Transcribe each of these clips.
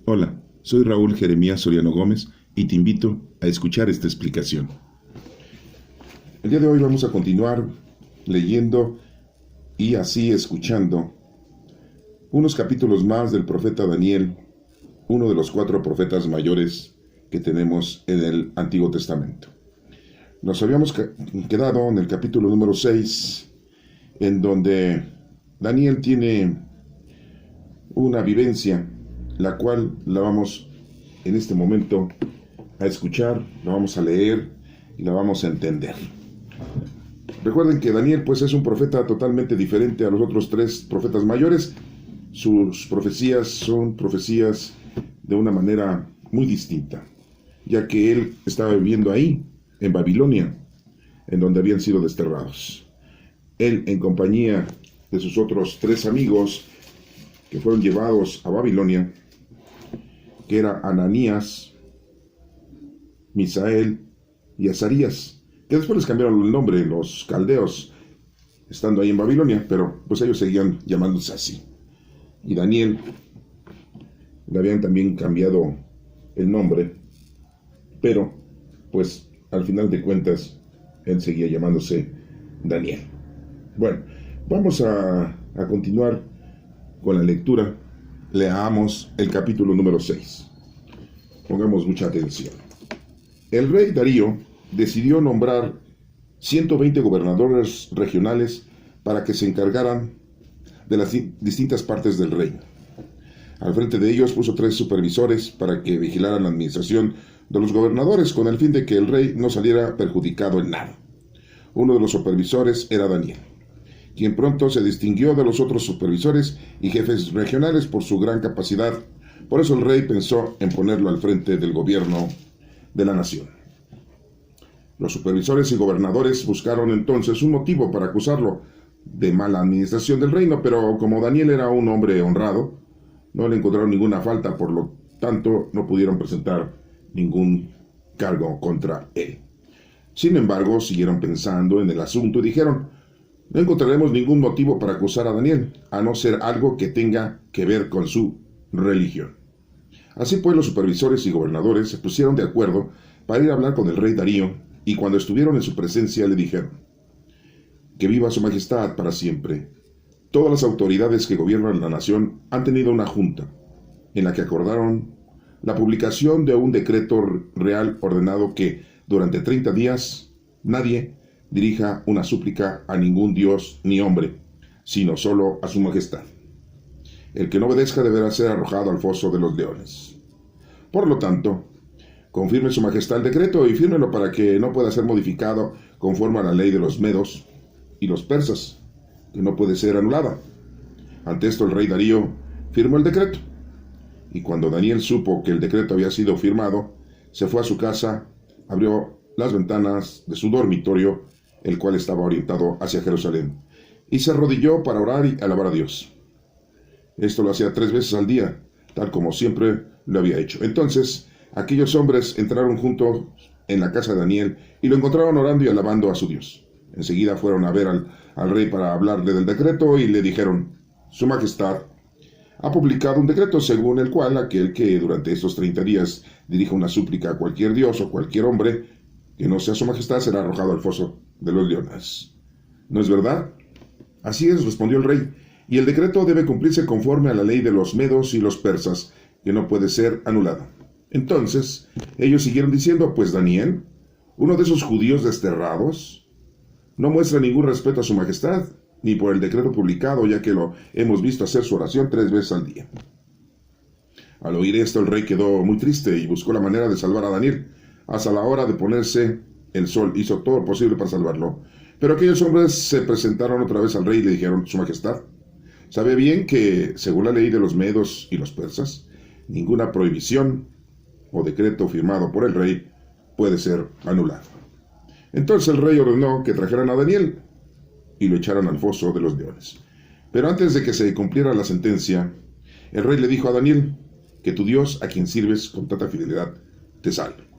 Hola, soy Raúl Jeremías Soriano Gómez y te invito a escuchar esta explicación. El día de hoy vamos a continuar leyendo y así escuchando unos capítulos más del profeta Daniel, uno de los 4 profetas mayores que tenemos en el Antiguo Testamento. Nos habíamos quedado en el capítulo número 6, en donde Daniel tiene una vivencia, la cual la vamos en este momento a escuchar, la vamos a leer y la vamos a entender. Recuerden que Daniel pues es un profeta totalmente diferente a los otros 3 profetas mayores. Sus profecías son profecías de una manera muy distinta, ya que él estaba viviendo ahí, en Babilonia, en donde habían sido desterrados. Él, en compañía de sus otros 3 amigos que fueron llevados a Babilonia, que era Ananías, Misael y Azarías, que después les cambiaron el nombre, los caldeos, estando ahí en Babilonia, pero pues ellos seguían llamándose así. Y Daniel le habían también cambiado el nombre, pero pues al final de cuentas él seguía llamándose Daniel. Bueno, vamos a continuar con la lectura. Leamos el capítulo número 6. Pongamos mucha atención. El rey Darío decidió nombrar 120 gobernadores regionales para que se encargaran de las distintas partes del reino. Al frente de ellos puso 3 supervisores para que vigilaran la administración de los gobernadores con el fin de que el rey no saliera perjudicado en nada. Uno de los supervisores era Daniel, quien pronto se distinguió de los otros supervisores y jefes regionales por su gran capacidad. Por eso el rey pensó en ponerlo al frente del gobierno de la nación. Los supervisores y gobernadores buscaron entonces un motivo para acusarlo de mala administración del reino, pero como Daniel era un hombre honrado, no le encontraron ninguna falta, por lo tanto no pudieron presentar ningún cargo contra él. Sin embargo, siguieron pensando en el asunto y dijeron: no encontraremos ningún motivo para acusar a Daniel, a no ser algo que tenga que ver con su religión. Así pues, los supervisores y gobernadores se pusieron de acuerdo para ir a hablar con el rey Darío, y cuando estuvieron en su presencia le dijeron: que viva su majestad para siempre. Todas las autoridades que gobiernan la nación han tenido una junta, en la que acordaron la publicación de un decreto real ordenado que, durante 30 días, nadie dirija una súplica a ningún dios ni hombre, sino solo a su majestad. El que no obedezca deberá ser arrojado al foso de los leones. Por lo tanto, confirme su majestad el decreto y fírmelo para que no pueda ser modificado conforme a la ley de los medos y los persas, que no puede ser anulada. Ante esto el rey Darío firmó el decreto, y cuando Daniel supo que el decreto había sido firmado, se fue a su casa, abrió las ventanas de su dormitorio, el cual estaba orientado hacia Jerusalén, y se arrodilló para orar y alabar a Dios. Esto lo hacía 3 veces al día, tal como siempre lo había hecho. Entonces aquellos hombres entraron juntos en la casa de Daniel y lo encontraron orando y alabando a su Dios. Enseguida fueron a ver al rey para hablarle del decreto y le dijeron: su majestad ha publicado un decreto según el cual aquel que durante estos 30 días dirija una súplica a cualquier dios o cualquier hombre que no sea su majestad será arrojado al foso de los leones. ¿No es verdad? Así es, respondió el rey, y el decreto debe cumplirse conforme a la ley de los medos y los persas, que no puede ser anulada. Entonces ellos siguieron diciendo: pues Daniel, uno de esos judíos desterrados, no muestra ningún respeto a su majestad, ni por el decreto publicado, ya que lo hemos visto hacer su oración 3 veces al día. Al oír esto, el rey quedó muy triste y buscó la manera de salvar a Daniel. Hasta la hora de ponerse el sol hizo todo lo posible para salvarlo. Pero aquellos hombres se presentaron otra vez al rey y le dijeron: su majestad sabe bien que, según la ley de los medos y los persas, ninguna prohibición o decreto firmado por el rey puede ser anulado. Entonces el rey ordenó que trajeran a Daniel y lo echaran al foso de los leones. Pero antes de que se cumpliera la sentencia, el rey le dijo a Daniel: que tu Dios, a quien sirves con tanta fidelidad, te salve.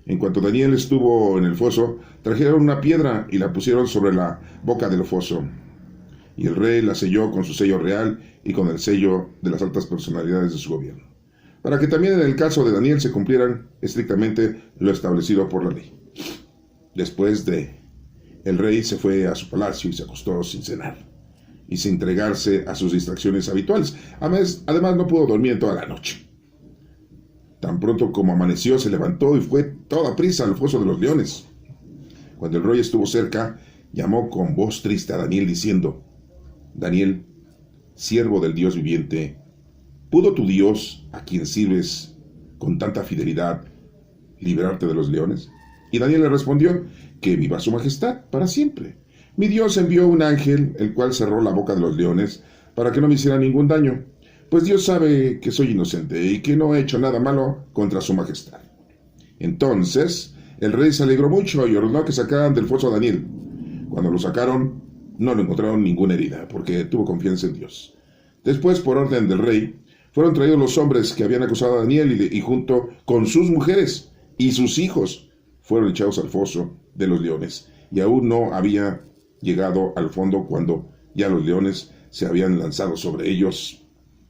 En cuanto Daniel estuvo en el foso, trajeron una piedra y la pusieron sobre la boca del foso. Y el rey la selló con su sello real y con el sello de las altas personalidades de su gobierno. para que también en el caso de Daniel se cumplieran estrictamente lo establecido por la ley. Después el rey se fue a su palacio y se acostó sin cenar y sin entregarse a sus distracciones habituales. Además no pudo dormir en toda la noche. Tan pronto como amaneció, se levantó y fue toda prisa al foso de los leones. Cuando el rey estuvo cerca, llamó con voz triste a Daniel diciendo: Daniel, siervo del Dios viviente, ¿pudo tu Dios, a quien sirves con tanta fidelidad, librarte de los leones? Y Daniel le respondió: que viva su majestad para siempre. Mi Dios envió un ángel, el cual cerró la boca de los leones, para que no me hiciera ningún daño, pues Dios sabe que soy inocente y que no he hecho nada malo contra su majestad. Entonces el rey se alegró mucho y ordenó que sacaran del foso a Daniel. Cuando lo sacaron, no le encontraron ninguna herida, porque tuvo confianza en Dios. Después, por orden del rey, fueron traídos los hombres que habían acusado a Daniel y junto con sus mujeres y sus hijos fueron echados al foso de los leones. Y aún no había llegado al fondo cuando ya los leones se habían lanzado sobre ellos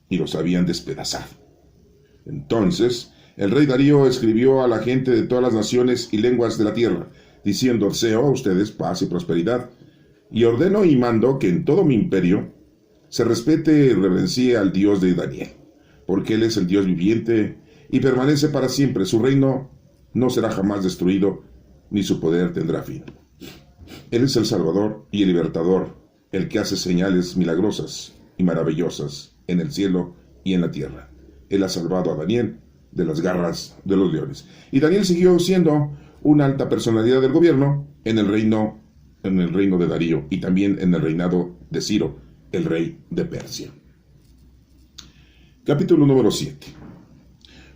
y los habían despedazado. Entonces el rey Darío escribió a la gente de todas las naciones y lenguas de la tierra, diciendo: deseo a ustedes paz y prosperidad, y ordeno y mando que en todo mi imperio se respete y reverencie al Dios de Daniel, porque Él es el Dios viviente y permanece para siempre. Su reino no será jamás destruido, ni su poder tendrá fin. Él es el Salvador y el Libertador, el que hace señales milagrosas y maravillosas en el cielo y en la tierra. Él ha salvado a Daniel de las garras de los leones. Y Daniel siguió siendo una alta personalidad del gobierno en el reino de Darío y también en el reinado de Ciro, el rey de Persia. Capítulo número 7.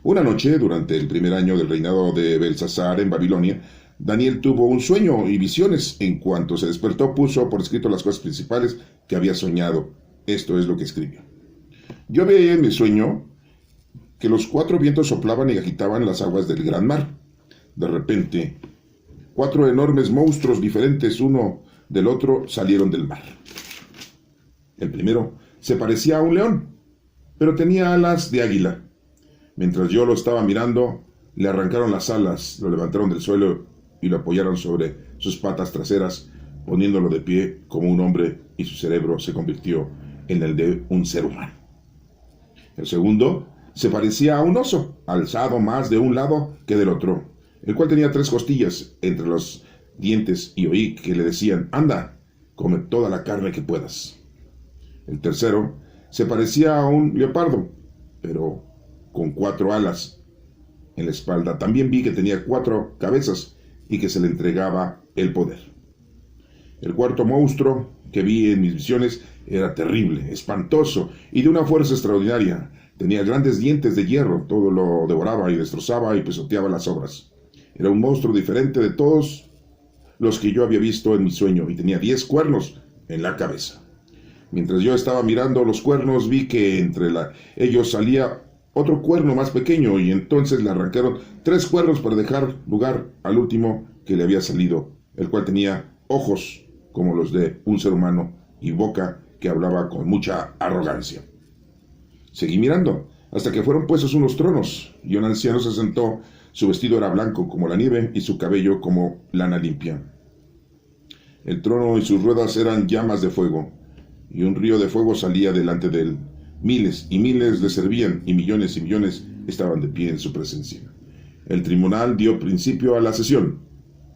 Una noche, durante el primer año del reinado de Belsasar en Babilonia, Daniel tuvo un sueño y visiones. En cuanto se despertó, puso por escrito las cosas principales que había soñado. Esto es lo que escribió: yo veía en mi sueño que los 4 vientos soplaban y agitaban las aguas del gran mar. De repente, 4 enormes monstruos diferentes uno del otro salieron del mar. El primero se parecía a un león, pero tenía alas de águila. Mientras yo lo estaba mirando, le arrancaron las alas, lo levantaron del suelo y lo apoyaron sobre sus patas traseras, poniéndolo de pie como un hombre, y su cerebro se convirtió en el de un ser humano. El segundo se parecía a un oso, alzado más de un lado que del otro, el cual tenía 3 costillas entre los dientes, y oí que le decían: anda, come toda la carne que puedas. El tercero se parecía a un leopardo, pero con 4 alas en la espalda. También vi que tenía 4 cabezas y que se le entregaba el poder. El cuarto monstruo que vi en mis visiones era terrible, espantoso y de una fuerza extraordinaria. Tenía grandes dientes de hierro, todo lo devoraba y destrozaba y pisoteaba las obras. Era un monstruo diferente de todos los que yo había visto en mi sueño y tenía 10 cuernos en la cabeza. Mientras yo estaba mirando los cuernos, vi que entre ellos salía otro cuerno más pequeño, y entonces le arrancaron 3 cuernos para dejar lugar al último que le había salido, el cual tenía ojos como los de un ser humano y boca que hablaba con mucha arrogancia. Seguí mirando hasta que fueron puestos unos tronos, y un anciano se sentó. Su vestido era blanco como la nieve y su cabello como lana limpia. El trono y sus ruedas eran llamas de fuego, y un río de fuego salía delante de él. Miles y miles le servían, y millones estaban de pie en su presencia. El tribunal dio principio a la sesión,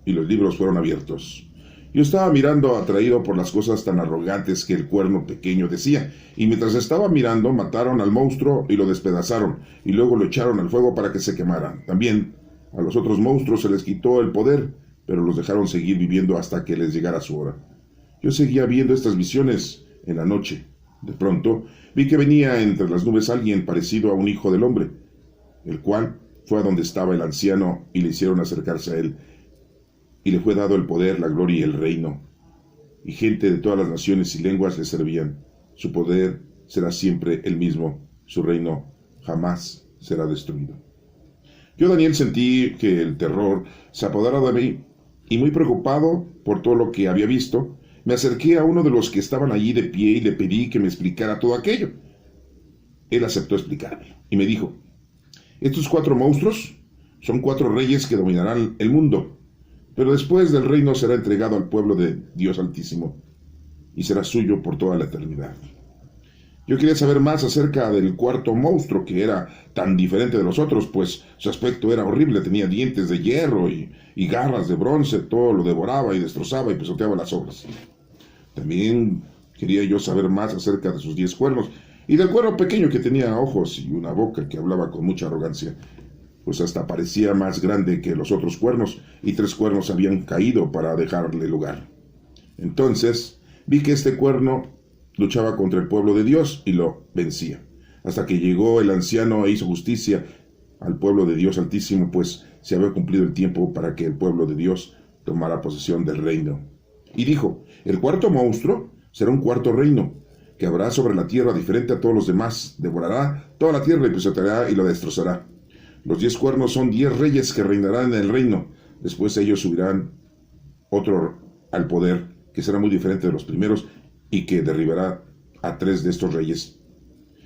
y los libros fueron abiertos. Yo estaba mirando, atraído por las cosas tan arrogantes que el cuerno pequeño decía, y mientras estaba mirando, mataron al monstruo y lo despedazaron, y luego lo echaron al fuego para que se quemaran. También a los otros monstruos se les quitó el poder, pero los dejaron seguir viviendo hasta que les llegara su hora. Yo seguía viendo estas visiones en la noche. De pronto, vi que venía entre las nubes alguien parecido a un hijo del hombre, el cual fue a donde estaba el anciano y le hicieron acercarse a él, y le fue dado el poder, la gloria y el reino, y gente de todas las naciones y lenguas le servían. Su poder será siempre el mismo, su reino jamás será destruido. Yo, Daniel, sentí que el terror se apoderaba de mí, y muy preocupado por todo lo que había visto, me acerqué a uno de los que estaban allí de pie y le pedí que me explicara todo aquello. Él aceptó explicarme y me dijo: Estos 4 monstruos son 4 reyes que dominarán el mundo, pero después del reino será entregado al pueblo de Dios Altísimo y será suyo por toda la eternidad. Yo quería saber más acerca del cuarto monstruo, que era tan diferente de los otros, pues su aspecto era horrible, tenía dientes de hierro y garras de bronce, todo lo devoraba y destrozaba y pisoteaba las obras. También quería yo saber más acerca de sus 10 cuernos y del cuerno pequeño que tenía ojos y una boca que hablaba con mucha arrogancia, pues hasta parecía más grande que los otros cuernos, y 3 cuernos habían caído para dejarle lugar. Entonces vi que este cuerno luchaba contra el pueblo de Dios y lo vencía, hasta que llegó el anciano e hizo justicia al pueblo de Dios Altísimo, pues se había cumplido el tiempo para que el pueblo de Dios tomara posesión del reino. Y dijo: el cuarto monstruo será un cuarto reino, que habrá sobre la tierra diferente a todos los demás, devorará toda la tierra y pisoteará y lo destrozará. Los 10 cuernos son 10 reyes que reinarán en el reino, después ellos subirán otro al poder, que será muy diferente de los primeros, y que derribará a 3 de estos reyes.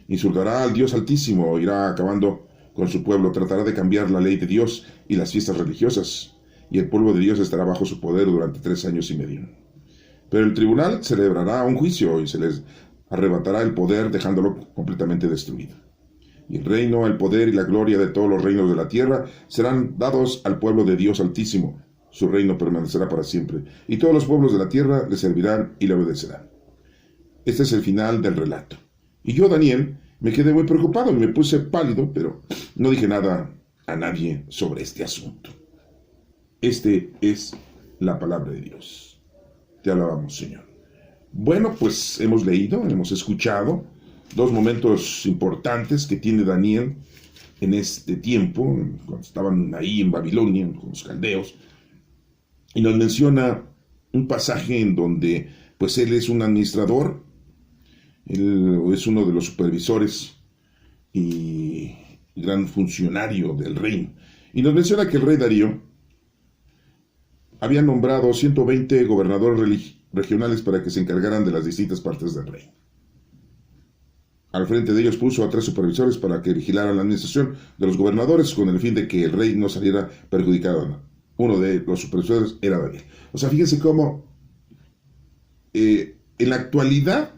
Insultará al Dios Altísimo, irá acabando con su pueblo, tratará de cambiar la ley de Dios y las fiestas religiosas, y el pueblo de Dios estará bajo su poder durante 3 años y medio. Pero el tribunal celebrará un juicio y se les arrebatará el poder, dejándolo completamente destruido. Y el reino, el poder y la gloria de todos los reinos de la tierra serán dados al pueblo de Dios Altísimo. Su reino permanecerá para siempre, y todos los pueblos de la tierra le servirán y le obedecerán. Este es el final del relato. Y yo, Daniel, me quedé muy preocupado y me puse pálido, pero no dije nada a nadie sobre este asunto. Este es la palabra de Dios. Te alabamos, Señor. Bueno, pues hemos leído, hemos escuchado 2 momentos importantes que tiene Daniel en este tiempo, cuando estaban ahí en Babilonia, con los caldeos, y nos menciona un pasaje en donde pues él es un administrador, él es uno de los supervisores y gran funcionario del reino. Y nos menciona que el rey Darío había nombrado 120 gobernadores regionales para que se encargaran de las distintas partes del reino. Al frente de ellos puso a 3 supervisores para que vigilaran la administración de los gobernadores, con el fin de que el rey no saliera perjudicado. Uno de los supervisores era Daniel. O sea, fíjense cómo en la actualidad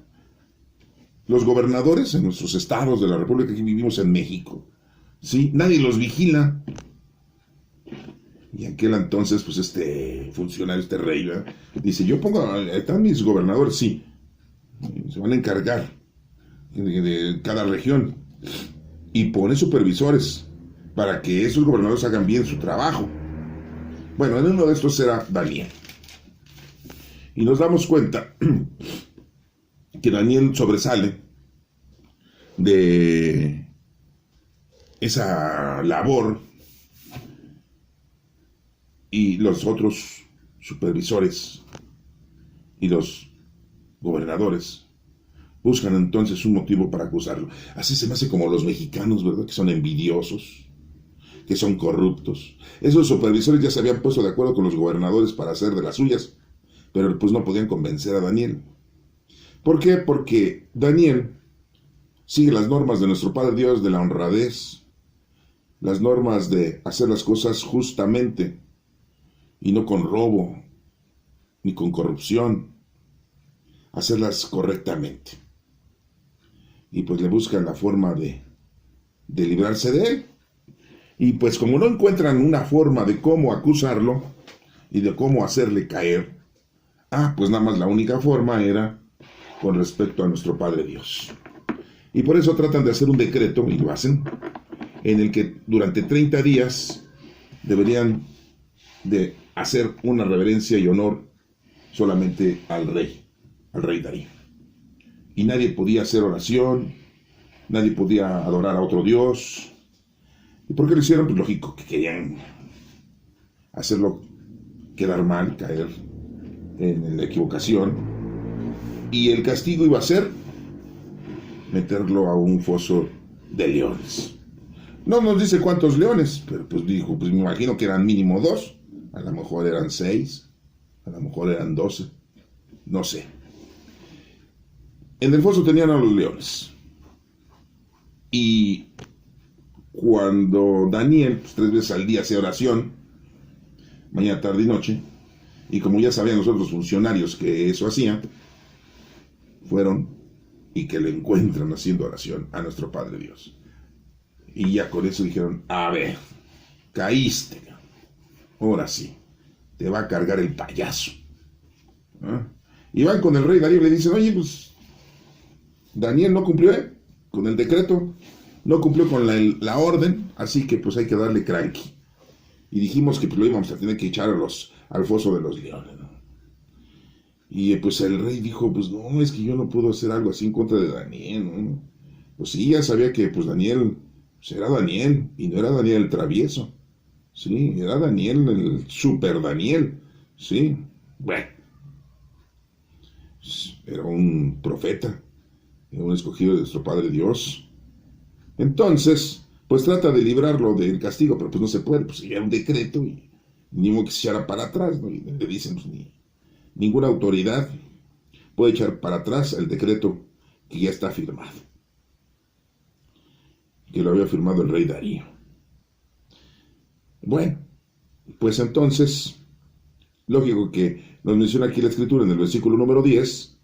los gobernadores en nuestros estados de la República, que vivimos en México, ¿sí? Nadie los vigila. Y en aquel entonces, pues este funcionario, este rey, ¿verdad?, dice: yo pongo, están mis gobernadores, sí, se van a encargar de cada región, y pone supervisores para que esos gobernadores hagan bien su trabajo. Bueno, en uno de estos era Daniel. Y nos damos cuenta que Daniel sobresale de esa labor, y los otros supervisores y los gobernadores buscan entonces un motivo para acusarlo. Así se me hace como los mexicanos, ¿verdad?, que son envidiosos, que son corruptos. Esos supervisores ya se habían puesto de acuerdo con los gobernadores para hacer de las suyas, pero pues no podían convencer a Daniel. ¿Por qué? Porque Daniel sigue las normas de nuestro Padre Dios, de la honradez, las normas de hacer las cosas justamente y no con robo ni con corrupción, hacerlas correctamente. Y pues le buscan la forma de librarse de él. Y pues como no encuentran una forma de cómo acusarlo y de cómo hacerle caer, pues nada más la única forma era con respecto a nuestro Padre Dios. Y por eso tratan de hacer un decreto, y lo hacen, en el que durante 30 días deberían de hacer una reverencia y honor solamente al rey Darío. Y nadie podía hacer oración, nadie podía adorar a otro Dios. ¿Y por qué lo hicieron? Pues lógico, que querían hacerlo quedar mal, caer en la equivocación. Y el castigo iba a ser meterlo a un foso de leones. No nos dice cuántos leones, pero pues dijo, pues me imagino que eran mínimo 2, a lo mejor eran 6, a lo mejor eran 12, no sé. En el foso tenían a los leones. Y cuando Daniel, pues 3 veces al día hacía oración, mañana, tarde y noche, y como ya sabían los otros funcionarios que eso hacía, fueron y que le encuentran haciendo oración a nuestro Padre Dios. Y ya con eso dijeron, a ver, caíste, ahora sí, te va a cargar el payaso. ¿Ah? Y van con el rey Darío y le dicen, oye, pues Daniel no cumplió con el decreto, no cumplió con la orden, así que pues hay que darle cranky. Y dijimos que pues lo íbamos a tener que echar al foso de los leones, ¿no? Y pues el rey dijo, pues no, es que yo no puedo hacer algo así en contra de Daniel, ¿no? Pues sí, ya sabía que pues Daniel, pues era Daniel, y no era Daniel el travieso, sí, era Daniel, el super Daniel, sí, bueno, era un profeta, era un escogido de nuestro Padre Dios. Entonces, pues trata de librarlo del castigo, pero pues no se puede, pues ya era un decreto y ni modo que se echara para atrás, ¿no? Y le dicen, pues ninguna autoridad puede echar para atrás el decreto que ya está firmado, que lo había firmado el rey Darío. Bueno, pues entonces, lógico que nos menciona aquí la escritura en el versículo número 10,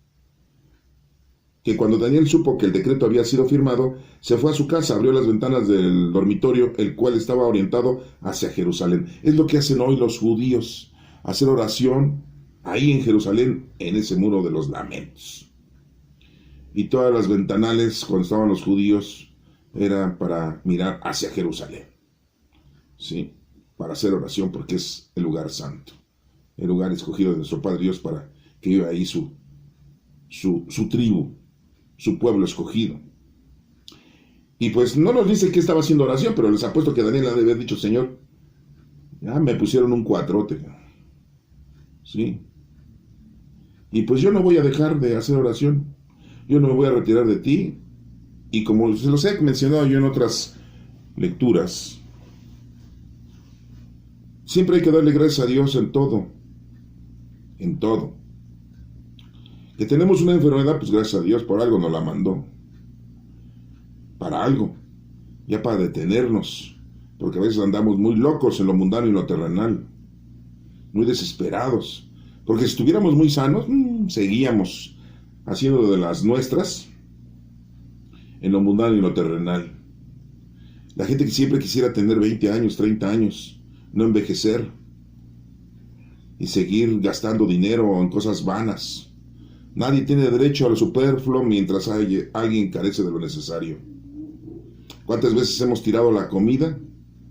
que cuando Daniel supo que el decreto había sido firmado, se fue a su casa, abrió las ventanas del dormitorio, el cual estaba orientado hacia Jerusalén. Es lo que hacen hoy los judíos, hacer oración ahí en Jerusalén, en ese muro de los lamentos. Y todas las ventanales, cuando estaban los judíos, eran para mirar hacia Jerusalén, ¿sí? Para hacer oración, porque es el lugar santo, el lugar escogido de nuestro Padre Dios para que viva ahí su tribu, su pueblo escogido. Y pues no nos dice que estaba haciendo oración, pero les apuesto que Daniel ha de haber dicho, Señor, ya me pusieron un cuatrote, ¿sí? Y pues yo no voy a dejar de hacer oración, yo no me voy a retirar de ti. Y como se los he mencionado yo en otras lecturas, siempre hay que darle gracias a Dios en todo, en todo. Que tenemos una enfermedad, pues gracias a Dios, por algo nos la mandó, para algo, ya para detenernos, porque a veces andamos muy locos en lo mundano y lo terrenal, muy desesperados, porque si estuviéramos muy sanos, seguíamos haciendo de las nuestras en lo mundano y lo terrenal. La gente que siempre quisiera tener 20 años, 30 años, no envejecer y seguir gastando dinero en cosas vanas. Nadie tiene derecho a lo superfluo mientras alguien carece de lo necesario. ¿Cuántas veces hemos tirado la comida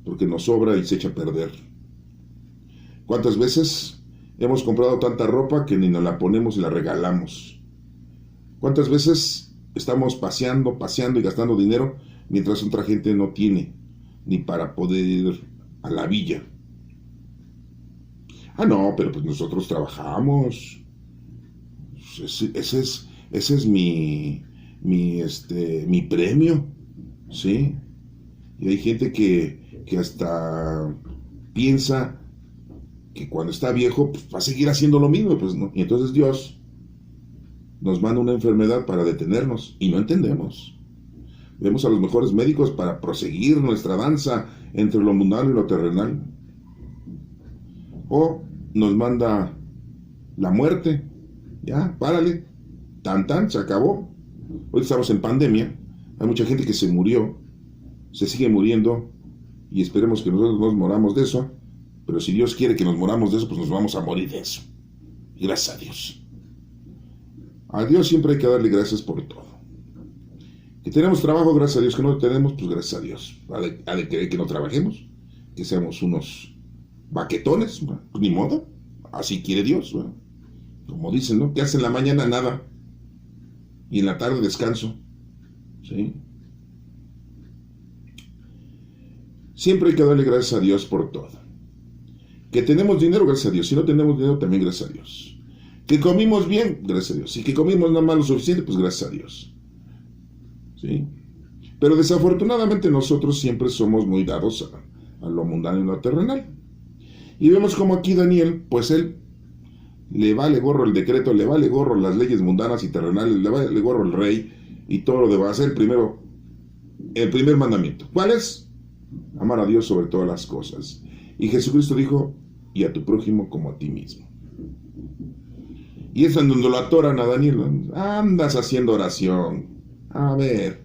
porque nos sobra y se echa a perder? ¿Cuántas veces hemos comprado tanta ropa que ni nos la ponemos y la regalamos? ¿Cuántas veces estamos paseando y gastando dinero mientras otra gente no tiene ni para poder ir a la villa? Ah, no, pero pues nosotros trabajamos. Ese es mi premio, ¿sí? Y hay gente que hasta piensa que cuando está viejo pues, va a seguir haciendo lo mismo, pues no. Y entonces Dios nos manda una enfermedad para detenernos y no entendemos. Vemos a los mejores médicos para proseguir nuestra danza entre lo mundano y lo terrenal. O nos manda la muerte. Ya, párale, tan, se acabó. Hoy estamos en pandemia, hay mucha gente que se murió, se sigue muriendo, y esperemos que nosotros nos moramos de eso, pero si Dios quiere que nos moramos de eso, pues nos vamos a morir de eso. Y gracias a Dios. A Dios siempre hay que darle gracias por todo. Que tenemos trabajo, gracias a Dios. Que no tenemos, pues gracias a Dios. Ha de querer que no trabajemos, que seamos unos baquetones, pues ni modo, así quiere Dios, ¿verdad? Como dicen, ¿no? ¿Qué hace en la mañana? Nada. Y en la tarde descanso. ¿Sí? Siempre hay que darle gracias a Dios por todo. Que tenemos dinero, gracias a Dios. Si no tenemos dinero, también gracias a Dios. Que comimos bien, gracias a Dios. Si que comimos nada más lo suficiente, pues gracias a Dios. ¿Sí? Pero desafortunadamente nosotros siempre somos muy dados a lo mundano y lo terrenal. Y vemos como aquí Daniel, pues él le vale gorro el decreto, le vale gorro las leyes mundanas y terrenales, le vale gorro el rey y todo lo demás. El primer mandamiento. ¿Cuál es? amar a Dios sobre todas las cosas. Y Jesucristo dijo, y a tu prójimo como a ti mismo. Y es en donde lo atoran a Daniel. Andas haciendo oración. A ver.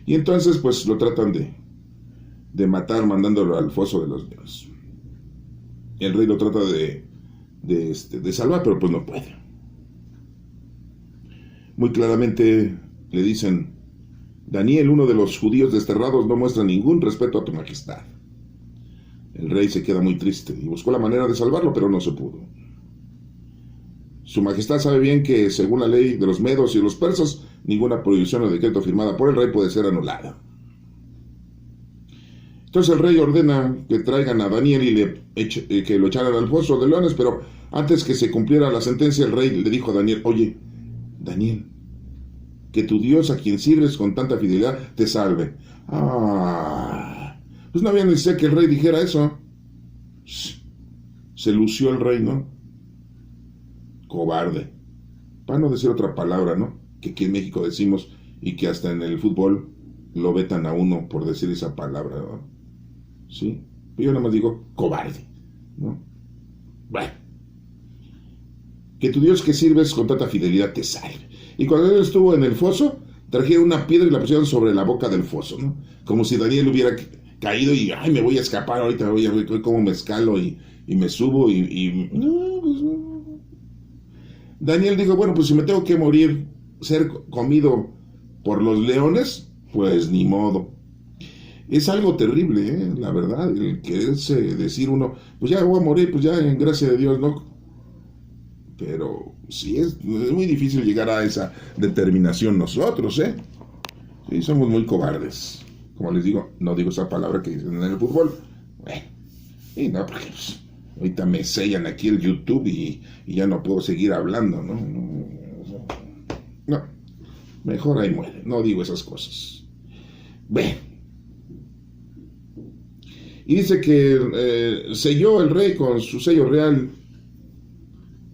Y entonces pues lo tratan de matar mandándolo al foso de los leones. El rey lo trata de salvar, pero pues no puede. Muy claramente le dicen, Daniel, uno de los judíos desterrados, no muestra ningún respeto a tu majestad. El rey se queda muy triste y buscó la manera de salvarlo, pero no se pudo. Su majestad sabe bien que, según la ley de los medos y los persas, ninguna prohibición o decreto firmada por el rey puede ser anulada. Entonces el rey ordena que traigan a Daniel y que lo echaran al foso de leones, pero antes que se cumpliera la sentencia, el rey le dijo a Daniel, oye, Daniel, que tu Dios a quien sirves con tanta fidelidad te salve. Pues no había necesidad que el rey dijera eso. Se lució el rey, ¿no? Cobarde. Para no decir otra palabra, ¿no? Que aquí en México decimos y que hasta en el fútbol lo vetan a uno por decir esa palabra, ¿no? ¿Sí? Yo nada más digo cobarde, ¿no? Bueno. Que tu Dios que sirves con tanta fidelidad te salve. Y cuando él estuvo en el foso, trajeron una piedra y la pusieron sobre la boca del foso, ¿no? Como si Daniel hubiera caído y, ay, me voy a escapar ahorita, voy a ver cómo me escalo y me subo No, pues no. Daniel dijo, bueno, pues si me tengo que morir, ser comido por los leones, pues ni modo. Es algo terrible, la verdad, el quererse decir uno, pues ya voy a morir, pues ya en gracia de Dios, ¿no? Pero sí es muy difícil llegar a esa determinación nosotros, ¿eh? Sí, somos muy cobardes. Como les digo, no digo esa palabra que dicen en el fútbol. Y no, porque pues, ahorita me sellan aquí el YouTube y ya no puedo seguir hablando, ¿no? No, mejor ahí muere, no digo esas cosas. Y dice que selló el rey con su sello real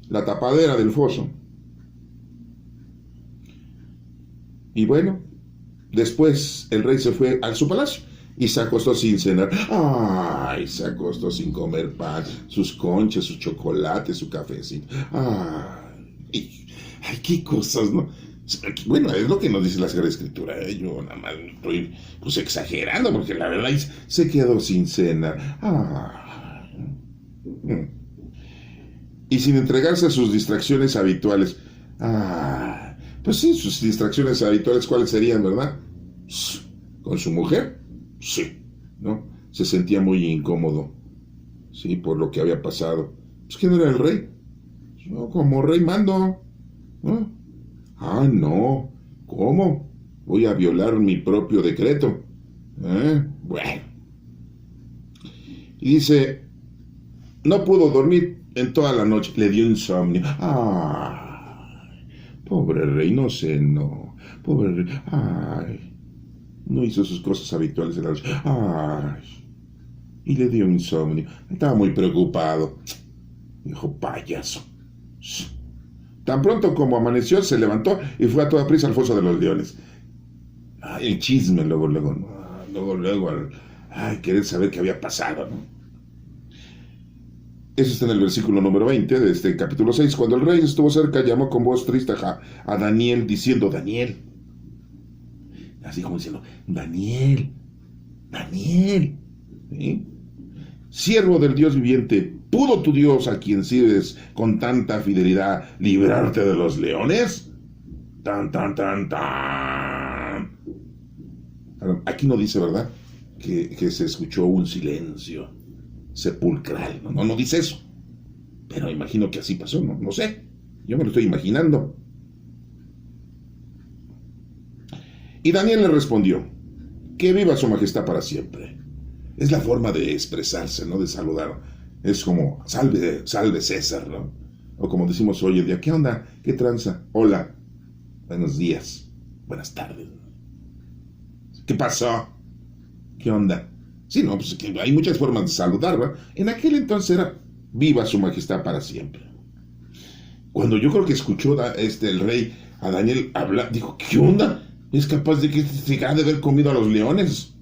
la tapadera del foso. Y bueno, después el rey se fue a su palacio y se acostó sin cenar. Ay, se acostó sin comer pan, sus conchas, sus chocolates, su cafecito. Ay, qué cosas, ¿no? Bueno, es lo que nos dice la Sagrada Escritura. Yo nada más estoy pues exagerando, porque la verdad se quedó sin cenar. Y sin entregarse a sus distracciones habituales. Pues sí, sus distracciones habituales, ¿cuáles serían, verdad? ¿Con su mujer? Sí, ¿no? Se sentía muy incómodo, sí, por lo que había pasado. Pues ¿quién era el rey? Yo como rey mando, ¿no? No, ¿cómo? Voy a violar mi propio decreto. Bueno. Y dice, no pudo dormir en toda la noche, le dio insomnio. Pobre rey, no cenó. Pobre rey, no hizo sus cosas habituales en la noche. Y le dio insomnio. Estaba muy preocupado. Dijo, payaso. Tan pronto como amaneció, se levantó y fue a toda prisa al foso de los leones. El chisme, luego, querer saber qué había pasado, ¿no? Eso está en el versículo número 20 de este capítulo 6. Cuando el rey estuvo cerca, llamó con voz triste a Daniel, diciendo, Daniel. Así como diciendo, Daniel. ¿Sí? Siervo del Dios viviente, ¿pudo tu Dios, a quien sirves con tanta fidelidad, librarte de los leones? Tan. Aquí no dice, ¿verdad? Que se escuchó un silencio sepulcral. No dice eso. Pero imagino que así pasó, no sé. Yo me lo estoy imaginando. Y Daniel le respondió, que viva su majestad para siempre. Es la forma de expresarse, ¿no? De saludar. Es como, salve César, ¿no? O como decimos hoy en día, ¿qué onda? ¿Qué tranza? Hola. Buenos días. Buenas tardes. ¿Qué pasó? ¿Qué onda? Sí, no, pues hay muchas formas de saludar, ¿verdad? En aquel entonces era, viva su majestad para siempre. Cuando yo creo que escuchó el rey a Daniel hablar, dijo, ¿qué onda? ¿Es capaz de que se ha de haber comido a los leones?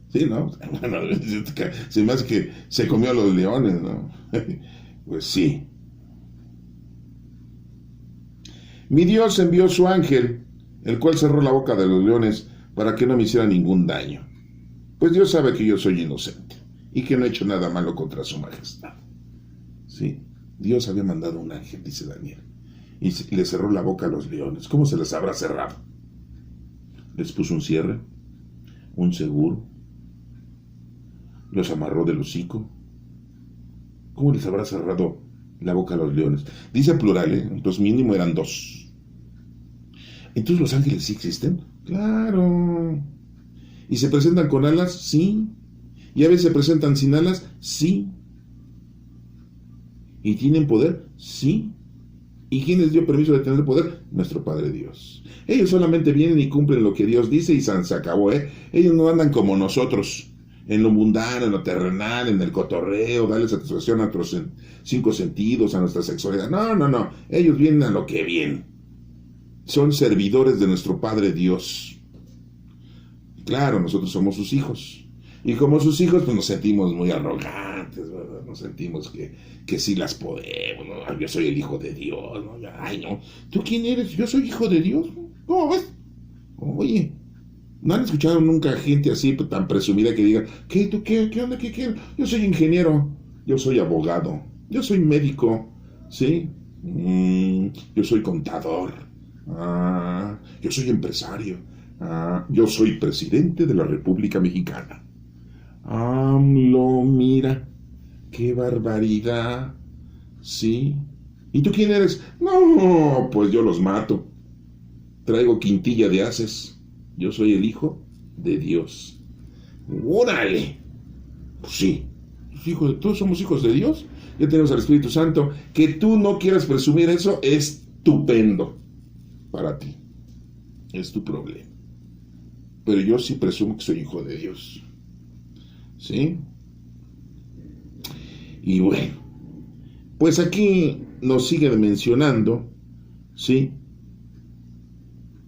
Sí, ¿no? Bueno, se me hace que se comió a los leones, ¿no? Pues sí. Mi Dios envió su ángel, el cual cerró la boca de los leones para que no me hiciera ningún daño. Pues Dios sabe que yo soy inocente y que no he hecho nada malo contra su majestad. Sí, Dios había mandado un ángel, dice Daniel, y le cerró la boca a los leones. ¿Cómo se les habrá cerrado? Les puso un cierre, un seguro, los amarró del hocico. ¿Cómo les habrá cerrado la boca a los leones? Dice plural, entonces mínimo eran dos. ¿Entonces los ángeles sí existen? Claro. ¿Y se presentan con alas? Sí. ¿Y a veces se presentan sin alas? Sí. ¿Y tienen poder? Sí. ¿Y quién les dio permiso de tener poder? Nuestro Padre Dios. Ellos solamente vienen y cumplen lo que Dios dice y se acabó, Ellos no andan como nosotros, en lo mundano, en lo terrenal, en el cotorreo, darle satisfacción a nuestros 5 sentidos, a nuestra sexualidad. No. Ellos vienen a lo que vienen. Son servidores de nuestro Padre Dios. Claro, nosotros somos sus hijos. Y como sus hijos, pues nos sentimos muy arrogantes, ¿verdad? Nos sentimos que sí las podemos, ¿no? Yo soy el hijo de Dios, ¿no? Ay, no. ¿Tú quién eres? Yo soy hijo de Dios. ¿Cómo ves? Oye, ¿no han escuchado nunca gente así tan presumida que diga, ¿qué? ¿Tú qué? ¿Qué onda? ¿Qué? Yo soy ingeniero, yo soy abogado, yo soy médico, ¿sí? Yo soy contador, yo soy empresario, yo soy presidente de la República Mexicana. AMLO, mira, qué barbaridad, ¿sí? ¿Y tú quién eres? No, pues yo los mato. Traigo quintilla de haces. Yo soy el hijo de Dios. ¡Órale! Pues sí, todos somos hijos de Dios. Ya tenemos al Espíritu Santo. Que tú no quieras presumir eso, estupendo para ti. Es tu problema. Pero yo sí presumo que soy hijo de Dios. ¿Sí? Y bueno, pues aquí nos siguen mencionando, ¿sí?,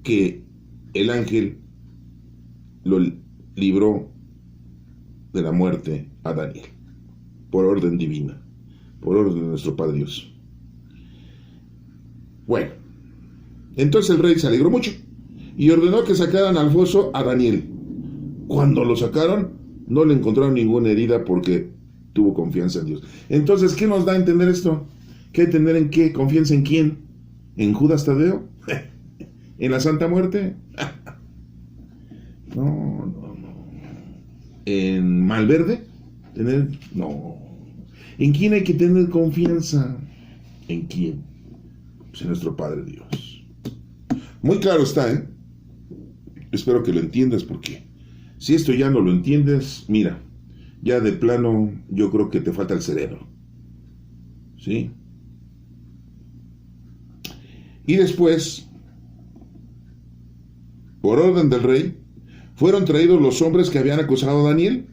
que el ángel lo libró de la muerte a Daniel, por orden divina, por orden de nuestro Padre Dios. Bueno, entonces el rey se alegró mucho y ordenó que sacaran al foso a Daniel. Cuando lo sacaron, no le encontraron ninguna herida porque tuvo confianza en Dios. Entonces, ¿qué nos da a entender esto? ¿Qué entender en qué? ¿Confianza en quién? ¿En Judas Tadeo? ¿En la Santa Muerte? No. ¿En Malverde? No. ¿En quién hay que tener confianza? ¿En quién? Pues en nuestro Padre Dios. Muy claro está, Espero que lo entiendas, porque si esto ya no lo entiendes, mira, ya de plano yo creo que te falta el cerebro. ¿Sí? Y después, por orden del rey, fueron traídos los hombres que habían acusado a Daniel,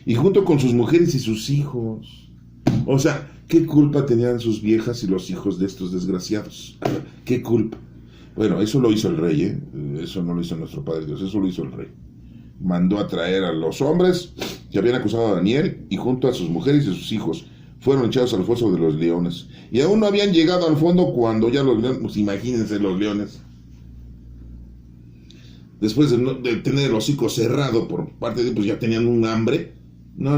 y junto con sus mujeres y sus hijos. O sea, ¿qué culpa tenían sus viejas y los hijos de estos desgraciados? ¿Qué culpa? Bueno, eso lo hizo el rey, Eso no lo hizo nuestro Padre Dios, eso lo hizo el rey. Mandó a traer a los hombres que habían acusado a Daniel, y junto a sus mujeres y sus hijos fueron echados al foso de los leones. Y aún no habían llegado al fondo cuando ya los leones, pues imagínense los leones, después de tener el hocico cerrado por parte de, pues ya tenían un hambre. No.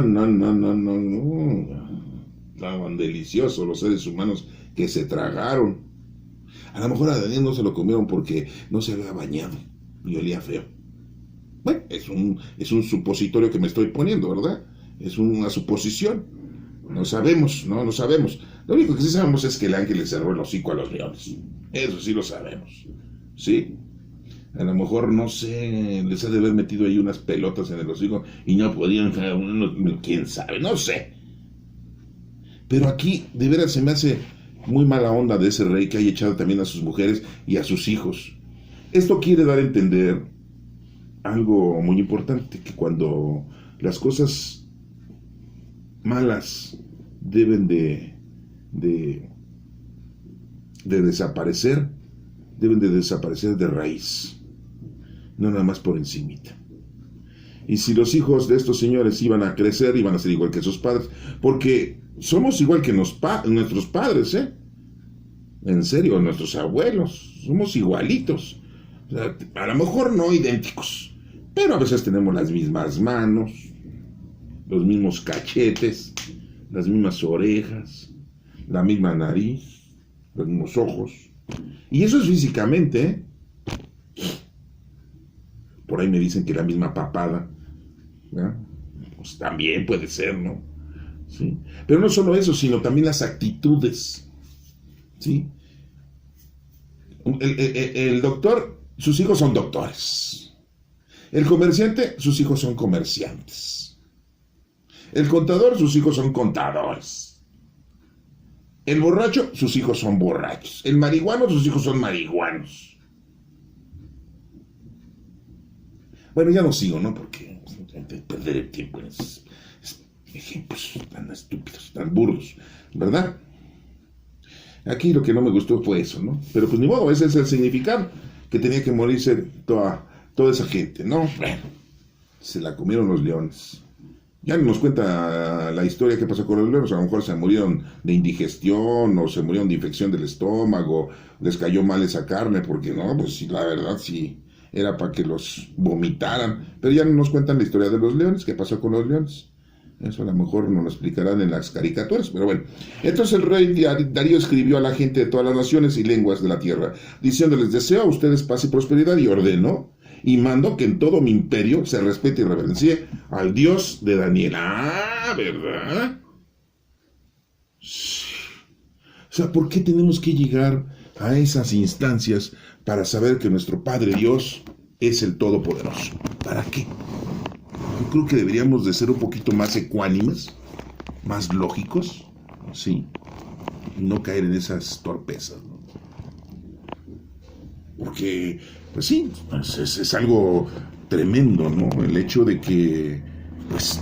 Estaban deliciosos los seres humanos que se tragaron. A lo mejor a Daniel no se lo comieron porque no se había bañado y olía feo. Bueno, es un supositorio que me estoy poniendo, ¿verdad? Es una suposición. No sabemos. Lo único que sí sabemos es que el ángel le cerró el hocico a los leones. Eso sí lo sabemos. ¿Sí? A lo mejor, no sé, les ha de haber metido ahí unas pelotas en el hocico y no podían, quién sabe, no sé. Pero aquí, de veras, se me hace muy mala onda de ese rey que haya echado también a sus mujeres y a sus hijos. Esto quiere dar a entender algo muy importante, que cuando las cosas malas deben de desaparecer, deben de desaparecer de raíz, no nada más por encimita. y si los hijos de estos señores iban a crecer, iban a ser igual que sus padres, porque somos igual que nuestros padres, ¿eh? En serio, nuestros abuelos, somos igualitos. O sea, a lo mejor no idénticos, pero a veces tenemos las mismas manos, los mismos cachetes, las mismas orejas, la misma nariz, los mismos ojos. Y eso es físicamente, ¿eh? Por ahí me dicen que la misma papada, ¿verdad? Pues también puede ser, ¿no? ¿Sí? Pero no solo eso, sino también las actitudes, ¿sí? El doctor, sus hijos son doctores. El comerciante, sus hijos son comerciantes. El contador, sus hijos son contadores. El borracho, sus hijos son borrachos. El marihuano, sus hijos son marihuanos. Bueno, ya no sigo, ¿no? Porque perder el tiempo en esos ejemplos tan estúpidos, tan burdos, ¿verdad? Aquí lo que no me gustó fue eso, ¿no? Pero pues ni modo, ese es el significado, que tenía que morirse toda esa gente, ¿no? Bueno, se la comieron los leones. Ya no nos cuenta la historia que pasó con los leones, a lo mejor se murieron de indigestión o se murieron de infección del estómago, les cayó mal esa carne, porque no, pues sí, la verdad sí, era para que los vomitaran, pero ya no nos cuentan la historia de los leones, qué pasó con los leones. Eso a lo mejor nos lo explicarán en las caricaturas, pero bueno. Entonces el rey Darío escribió a la gente de todas las naciones y lenguas de la tierra, diciéndoles: deseo a ustedes paz y prosperidad, y ordenó y mandó que en todo mi imperio se respete y reverencie al Dios de Daniel. Ah, ¿verdad? O sea, ¿por qué tenemos que llegar a esas instancias para saber que nuestro Padre Dios es el Todopoderoso? ¿Para qué? Yo creo que deberíamos de ser un poquito más ecuánimes, más lógicos, ¿sí? Y no caer en esas torpezas, ¿no? Porque, pues sí, es algo tremendo, ¿no? El hecho de que, pues,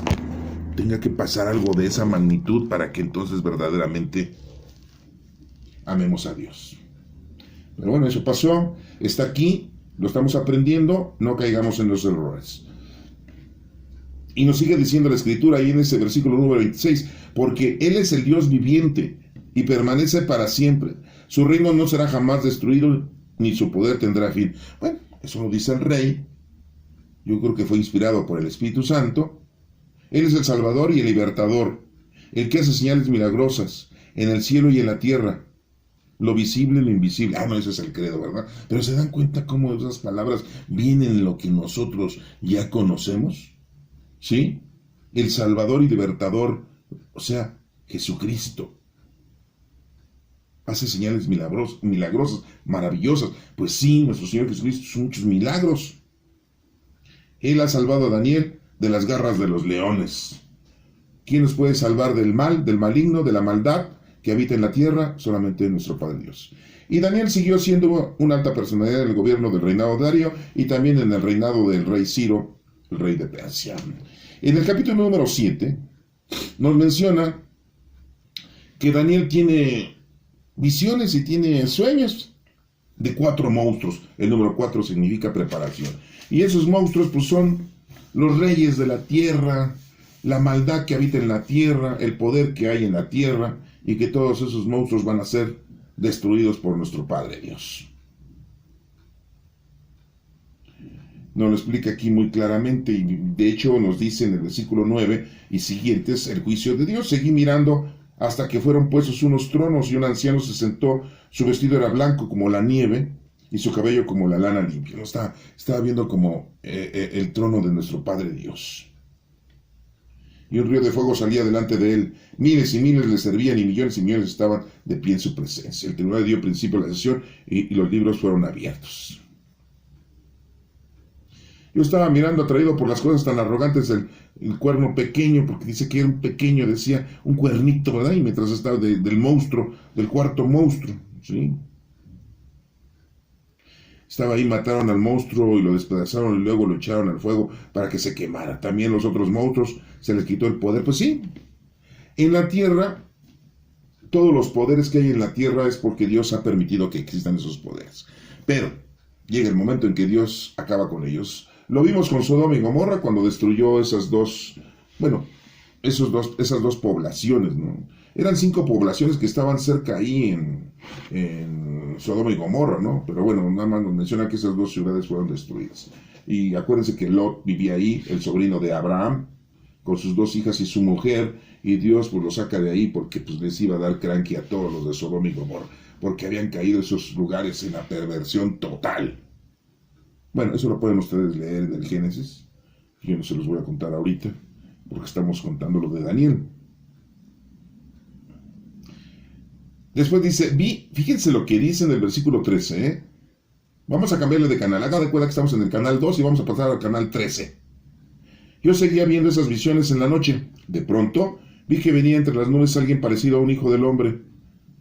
tenga que pasar algo de esa magnitud para que entonces verdaderamente amemos a Dios. Pero bueno, eso pasó, está aquí, lo estamos aprendiendo, no caigamos en los errores. Y nos sigue diciendo la Escritura ahí en ese versículo número 26, porque Él es el Dios viviente y permanece para siempre. Su reino no será jamás destruido, ni su poder tendrá fin. Bueno, eso lo dice el rey. Yo creo que fue inspirado por el Espíritu Santo. Él es el Salvador y el Libertador, el que hace señales milagrosas en el cielo y en la tierra, lo visible y lo invisible. Ah, no, ese es el credo, ¿verdad? Pero ¿se dan cuenta cómo esas palabras vienen en lo que nosotros ya conocemos? ¿Sí? El Salvador y Libertador, o sea, Jesucristo. Hace señales milagrosas, maravillosas. Pues sí, nuestro Señor Jesucristo hizo muchos milagros. Él ha salvado a Daniel de las garras de los leones. ¿Quién nos puede salvar del mal, del maligno, de la maldad que habita en la tierra? Solamente nuestro Padre Dios. Y Daniel siguió siendo una alta personalidad en el gobierno del reinado de Darío y también en el reinado del rey Ciro, el rey de Persia. En el capítulo número 7 nos menciona que Daniel tiene visiones y tiene sueños de 4 monstruos. El número 4 significa preparación. Y esos monstruos pues son los reyes de la tierra, la maldad que habita en la tierra, el poder que hay en la tierra, y que todos esos monstruos van a ser destruidos por nuestro Padre Dios. Nos lo explica aquí muy claramente, y de hecho nos dice en el versículo 9 y siguientes el juicio de Dios. Seguí mirando hasta que fueron puestos unos tronos y un anciano se sentó. Su vestido era blanco como la nieve y su cabello como la lana limpia. ¿No? Estaba viendo como el trono de nuestro Padre Dios. Y un río de fuego salía delante de él. Miles y miles le servían y millones estaban de pie en su presencia. El tribunal dio principio a la sesión y los libros fueron abiertos. Yo estaba mirando, atraído por las cosas tan arrogantes del cuerno pequeño, porque dice que era un pequeño, decía, un cuernito, ¿verdad? Y mientras estaba del monstruo, del cuarto monstruo, ¿sí? Estaba ahí, mataron al monstruo y lo despedazaron y luego lo echaron al fuego para que se quemara. También los otros monstruos se les quitó el poder. Pues sí, en la tierra, todos los poderes que hay en la tierra es porque Dios ha permitido que existan esos poderes. Pero llega el momento en que Dios acaba con ellos. Lo vimos con Sodoma y Gomorra cuando destruyó esas dos poblaciones, ¿no? Eran 5 poblaciones que estaban cerca ahí en Sodoma y Gomorra, ¿no? Pero bueno, nada más nos menciona que esas 2 ciudades fueron destruidas. Y acuérdense que Lot vivía ahí, el sobrino de Abraham, con sus 2 hijas y su mujer, y Dios pues lo saca de ahí porque pues les iba a dar cranky a todos los de Sodoma y Gomorra, porque habían caído esos lugares en la perversión total. Bueno, eso lo pueden ustedes leer del Génesis. Yo no se los voy a contar ahorita, porque estamos contando lo de Daniel. Después dice, fíjense lo que dice en el versículo 13, ¿eh? Vamos a cambiarle de canal. Haga de cuenta que estamos en el canal 2 y vamos a pasar al canal 13. Yo seguía viendo esas visiones en la noche. De pronto, vi que venía entre las nubes alguien parecido a un hijo del hombre.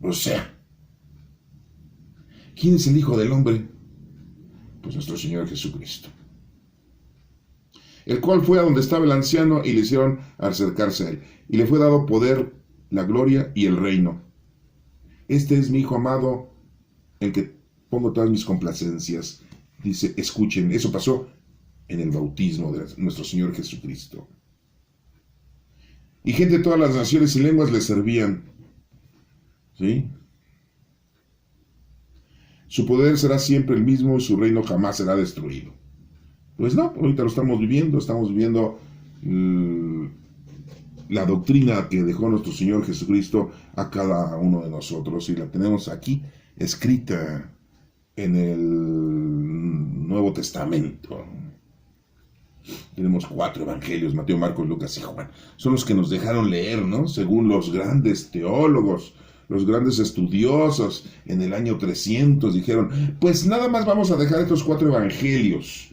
O sea, ¿quién es el hijo del hombre? Pues nuestro Señor Jesucristo. El cual fue a donde estaba el anciano y le hicieron acercarse a él. Y le fue dado poder, la gloria y el reino. Este es mi Hijo amado, en que pongo todas mis complacencias. Dice, escuchen, eso pasó en el bautismo de nuestro Señor Jesucristo. Y gente de todas las naciones y lenguas le servían. ¿Sí? Su poder será siempre el mismo y su reino jamás será destruido. Pues no, ahorita lo estamos viviendo la doctrina que dejó nuestro Señor Jesucristo a cada uno de nosotros, y la tenemos aquí escrita en el Nuevo Testamento. Tenemos 4 evangelios, Mateo, Marcos, Lucas y Juan. Son los que nos dejaron leer, ¿no? Según los grandes teólogos, los grandes estudiosos, en el año 300 dijeron, pues nada más vamos a dejar estos 4 evangelios,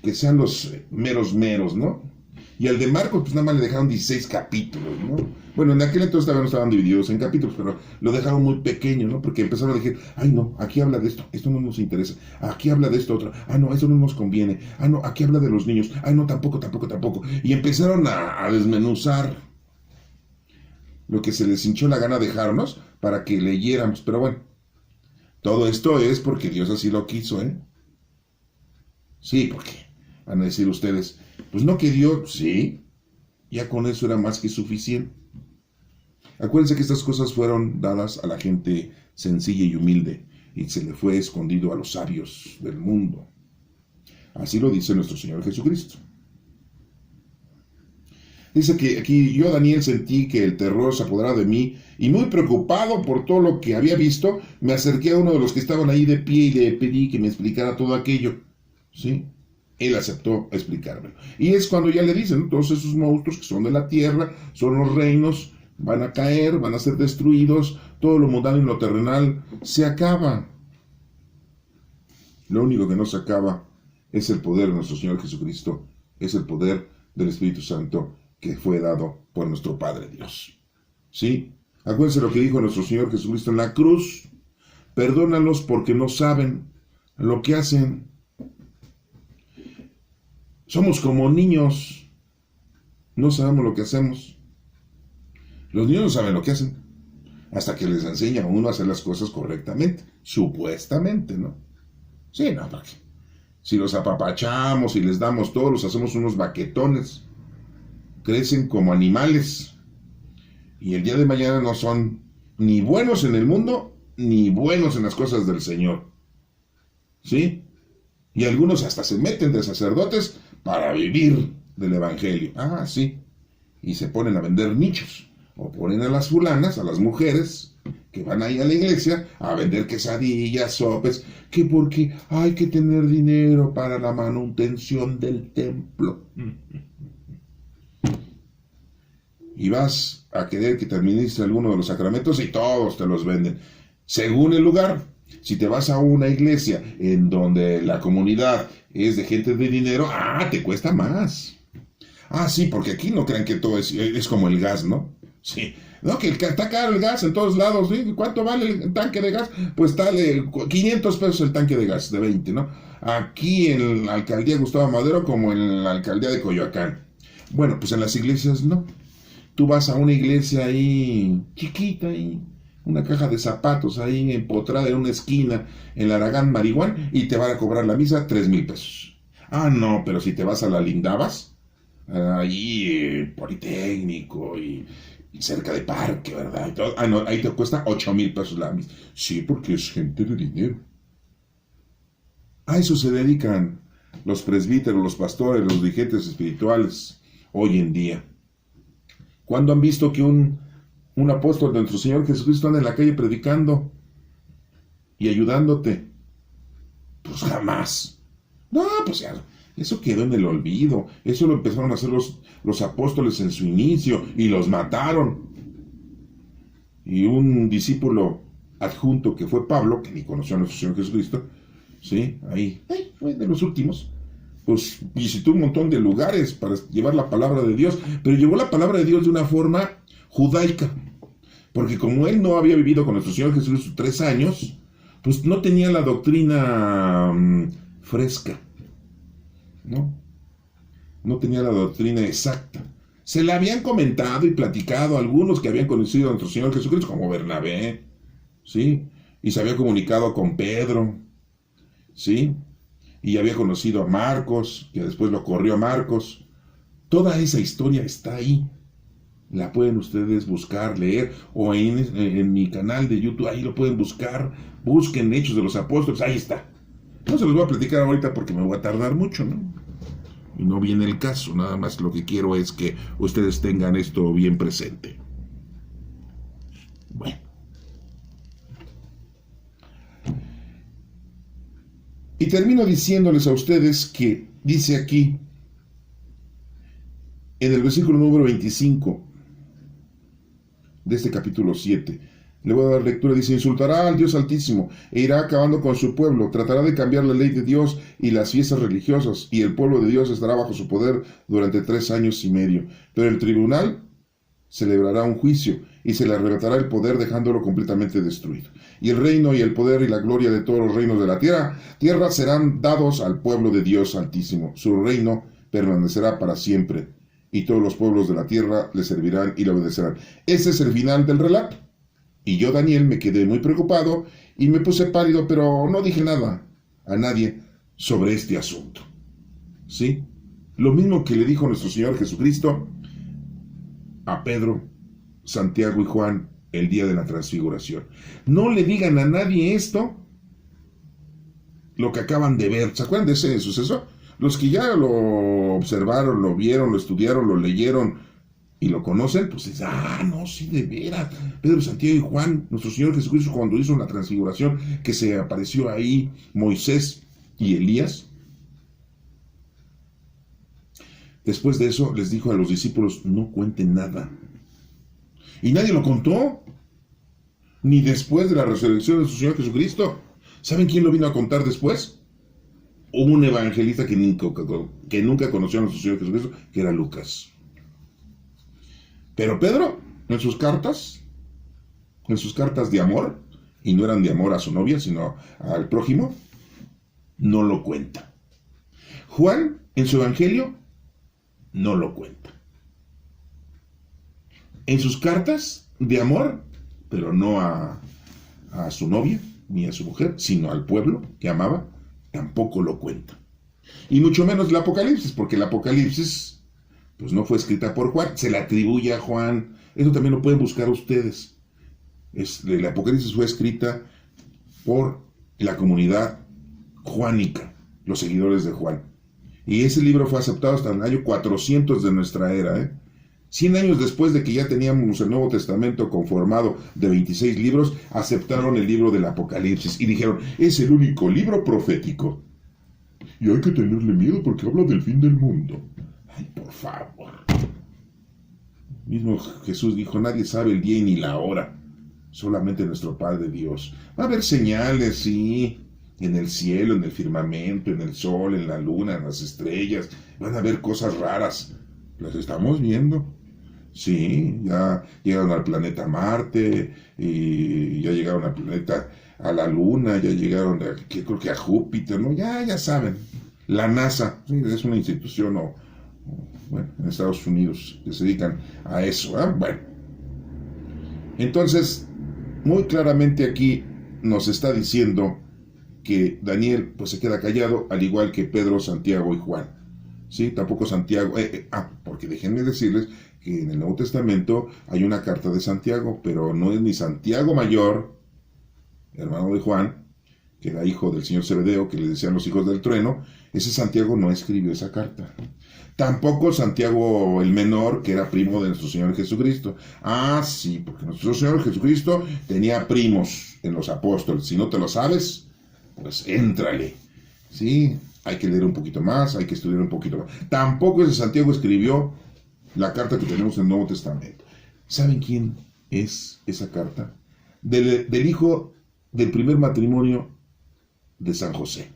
que sean los meros, ¿no? Y al de Marcos, pues nada más le dejaron 16 capítulos, ¿no? Bueno, en aquel entonces todavía no estaban divididos en capítulos, pero lo dejaron muy pequeño, ¿no? Porque empezaron a decir, ay no, aquí habla de esto no nos interesa, aquí habla de esto otro, no, eso no nos conviene, no, aquí habla de los niños, no, tampoco. Y empezaron a desmenuzar lo que se les hinchó la gana dejarnos para que leyéramos, pero bueno, todo esto es porque Dios así lo quiso, ¿eh? Sí, porque van a decir ustedes, pues no que Dios, sí, ya con eso era más que suficiente. Acuérdense que estas cosas fueron dadas a la gente sencilla y humilde, y se le fue escondido a los sabios del mundo. Así lo dice nuestro Señor Jesucristo. Dice que aquí yo, Daniel, sentí que el terror se apoderaba de mí, y muy preocupado por todo lo que había visto, me acerqué a uno de los que estaban ahí de pie y le pedí que me explicara todo aquello. ¿Sí? Él aceptó explicármelo. Y es cuando ya le dicen, ¿no? Todos esos monstruos que son de la tierra, son los reinos, van a caer, van a ser destruidos, todo lo mundano y lo terrenal se acaba. Lo único que no se acaba es el poder de nuestro Señor Jesucristo, es el poder del Espíritu Santo que fue dado por nuestro Padre Dios. ¿Sí? Acuérdense lo que dijo nuestro Señor Jesucristo en la cruz. Perdónalos porque no saben lo que hacen. Somos como niños, no sabemos lo que hacemos. Los niños no saben lo que hacen, hasta que les enseña a uno a hacer las cosas correctamente, supuestamente, ¿no? Sí, no, porque si los apapachamos y les damos todo, los hacemos unos baquetones, crecen como animales, y el día de mañana no son ni buenos en el mundo, ni buenos en las cosas del Señor. ¿Sí? Y algunos hasta se meten de sacerdotes para vivir del evangelio. Sí. Y se ponen a vender nichos. O ponen a las fulanas, a las mujeres que van ahí a la iglesia a vender quesadillas, sopes, que porque hay que tener dinero para la manutención del templo. Y vas a querer que te administre alguno de los sacramentos y todos te los venden. Según el lugar. Si te vas a una iglesia en donde la comunidad es de gente de dinero, te cuesta más. Sí, porque aquí no crean que todo es como el gas, ¿no? Sí. No, que está caro el gas en todos lados. ¿Sí? ¿Cuánto vale el tanque de gas? Pues vale 500 pesos el tanque de gas, de 20, ¿no? Aquí en la alcaldía Gustavo Madero como en la alcaldía de Coyoacán. Bueno, pues en las iglesias no. Tú vas a una iglesia ahí chiquita ahí, una caja de zapatos ahí empotrada en una esquina en la Aragán Marihuán y te van a cobrar la misa 3,000 pesos. Ah, no, pero si te vas a la Lindavas, ahí Politécnico y cerca de Parque, ¿verdad? Y todo, ah, no, ahí te cuesta 8,000 pesos la misa. Sí, porque es gente de dinero. A eso se dedican los presbíteros, los pastores, los dirigentes espirituales hoy en día. ¿Cuándo han visto que un apóstol de nuestro Señor Jesucristo anda en la calle predicando y ayudándote? Pues jamás. No, pues ya, eso quedó en el olvido. Eso lo empezaron a hacer los apóstoles en su inicio y los mataron. Y un discípulo adjunto que fue Pablo, que ni conoció a nuestro Señor Jesucristo, ¿sí? Ahí, fue de los últimos. Pues visitó un montón de lugares para llevar la palabra de Dios, pero llevó la palabra de Dios de una forma judaica, porque como él no había vivido con nuestro Señor Jesucristo 3 años, pues no tenía la doctrina fresca, ¿no? No tenía la doctrina exacta. Se la habían comentado y platicado algunos que habían conocido a nuestro Señor Jesucristo, como Bernabé, ¿sí? Y se había comunicado con Pedro, ¿sí? Y había conocido a Marcos, que después lo corrió a Marcos. Toda esa historia está ahí. La pueden ustedes buscar, leer, o en mi canal de YouTube, ahí lo pueden buscar. Busquen Hechos de los Apóstoles, ahí está. No se los voy a platicar ahorita porque me voy a tardar mucho, ¿no? Y no viene el caso, nada más lo que quiero es que ustedes tengan esto bien presente. Bueno. Y termino diciéndoles a ustedes que dice aquí, en el versículo número 25 de este capítulo 7, le voy a dar lectura, dice: insultará al Dios Altísimo e irá acabando con su pueblo, tratará de cambiar la ley de Dios y las fiestas religiosas, y el pueblo de Dios estará bajo su poder durante 3 años y medio. Pero el tribunal celebrará un juicio y se le arrebatará el poder dejándolo completamente destruido. Y el reino y el poder y la gloria de todos los reinos de la tierra serán dados al pueblo de Dios Altísimo. Su reino permanecerá para siempre y todos los pueblos de la tierra le servirán y le obedecerán. Ese es el final del relato. Y yo, Daniel, me quedé muy preocupado y me puse pálido, pero no dije nada a nadie sobre este asunto. ¿Sí? Lo mismo que le dijo nuestro Señor Jesucristo a Pedro, Santiago y Juan el día de la transfiguración. No le digan a nadie esto, lo que acaban de ver. ¿Se acuerdan de ese suceso? Los que ya lo observaron, lo vieron, lo estudiaron, lo leyeron y lo conocen, pues dicen: ah, no, sí, de veras. Pedro, Santiago y Juan, nuestro Señor Jesucristo, cuando hizo la transfiguración, que se apareció ahí Moisés y Elías. Después de eso les dijo a los discípulos: no cuenten nada. Y nadie lo contó, ni después de la resurrección de su Señor Jesucristo. ¿Saben quién lo vino a contar después? Un evangelista que nunca conoció a nuestro Señor Jesucristo, que era Lucas. Pero Pedro, en sus cartas de amor, y no eran de amor a su novia, sino al prójimo, no lo cuenta. Juan, en su evangelio, no lo cuenta. En sus cartas de amor, pero no a su novia ni a su mujer, sino al pueblo que amaba, tampoco lo cuenta. Y mucho menos el Apocalipsis, porque el Apocalipsis pues no fue escrita por Juan, se le atribuye a Juan. Eso también lo pueden buscar ustedes. El Apocalipsis fue escrita por la comunidad juánica, los seguidores de Juan. Y ese libro fue aceptado hasta el año 400 de nuestra era, 100 años después de que ya teníamos el Nuevo Testamento conformado de 26 libros, aceptaron el libro del Apocalipsis y dijeron: es el único libro profético. Y hay que tenerle miedo porque habla del fin del mundo. Ay, por favor. Mismo Jesús dijo: nadie sabe el día ni la hora, solamente nuestro Padre Dios. Va a haber señales, sí, en el cielo, en el firmamento, en el sol, en la luna, en las estrellas. Van a haber cosas raras. Las estamos viendo. Sí, ya llegaron al planeta Marte, y ya llegaron al planeta, a la Luna, ya llegaron, creo que a Júpiter, ¿no? Ya saben. La NASA, sí, es una institución, bueno, en Estados Unidos, que se dedican a eso, Bueno. Entonces, muy claramente aquí nos está diciendo que Daniel pues se queda callado, al igual que Pedro, Santiago y Juan. ¿Sí? Tampoco Santiago, porque déjenme decirles que en el Nuevo Testamento hay una carta de Santiago, pero no es ni Santiago mayor, hermano de Juan, que era hijo del señor Zebedeo, que le decían los hijos del trueno. Ese Santiago no escribió esa carta. Tampoco Santiago el menor, que era primo de nuestro Señor Jesucristo. Ah, sí, porque nuestro Señor Jesucristo tenía primos en los apóstoles. Si no te lo sabes, pues éntrale. Sí, hay que leer un poquito más, hay que estudiar un poquito más. Tampoco ese Santiago escribió la carta que tenemos en el Nuevo Testamento. ¿Saben quién es esa carta? Del hijo del primer matrimonio de San José.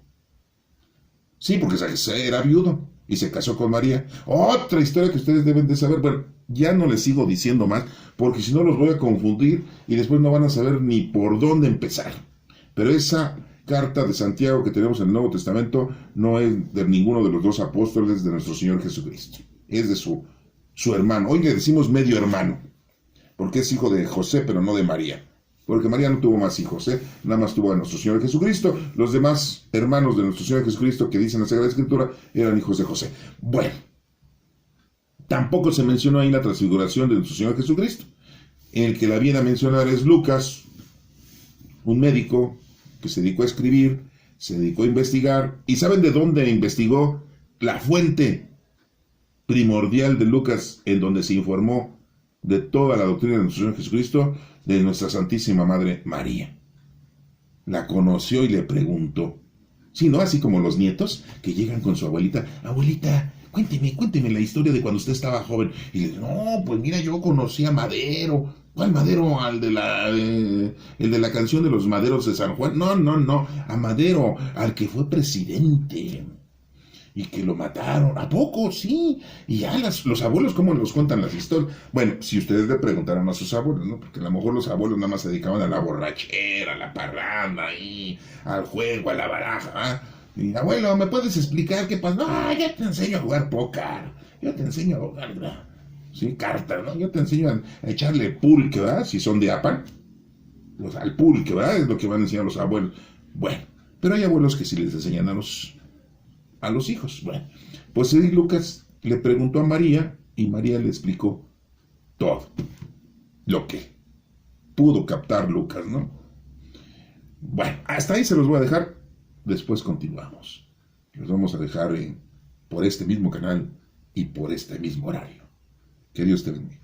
Sí, porque San José era viudo y se casó con María. Otra historia que ustedes deben de saber. Bueno, ya no les sigo diciendo más, porque si no los voy a confundir y después no van a saber ni por dónde empezar. Pero esa carta de Santiago que tenemos en el Nuevo Testamento no es de ninguno de los dos apóstoles de nuestro Señor Jesucristo. Es de su hermano. Hoy le decimos medio hermano, porque es hijo de José, pero no de María. Porque María no tuvo más hijos, nada más tuvo a nuestro Señor Jesucristo. Los demás hermanos de nuestro Señor Jesucristo que dicen la Sagrada Escritura eran hijos de José. Bueno, tampoco se mencionó ahí la transfiguración de nuestro Señor Jesucristo. El que la viene a mencionar es Lucas, un médico que se dedicó a escribir, se dedicó a investigar. ¿Y saben de dónde investigó? La fuente primordial de Lucas, en donde se informó de toda la doctrina de nuestro Señor Jesucristo, de nuestra Santísima Madre María. La conoció y le preguntó. Sí, ¿no? Así como los nietos que llegan con su abuelita. Abuelita, cuénteme la historia de cuando usted estaba joven. Y le dice, no, pues mira, yo conocí a Madero. ¿Cuál Madero? El de la canción de los Maderos de San Juan. No, a Madero, al que fue presidente. Y que lo mataron. ¿A poco? Sí. Y ya los abuelos, ¿cómo nos cuentan las historias? Bueno, si ustedes le preguntaron a sus abuelos, ¿no? Porque a lo mejor los abuelos nada más se dedicaban a la borrachera, a la parranda, y al juego, a la baraja. Y abuelo, ¿me puedes explicar qué pasa? No, ya te enseño a jugar póker. Yo te enseño a jugar, ¿verdad? Sí, cartas, ¿no? Yo te enseño a echarle pulque, ¿verdad? Si son de APAN. Pues al pulque, ¿verdad? Es lo que van a enseñar los abuelos. Bueno, pero hay abuelos que sí les enseñan a los hijos. Bueno, pues Lucas le preguntó a María y María le explicó todo lo que pudo captar Lucas, ¿no? Bueno, hasta ahí se los voy a dejar. Después continuamos. Los vamos a dejar por este mismo canal y por este mismo horario. Que Dios te bendiga.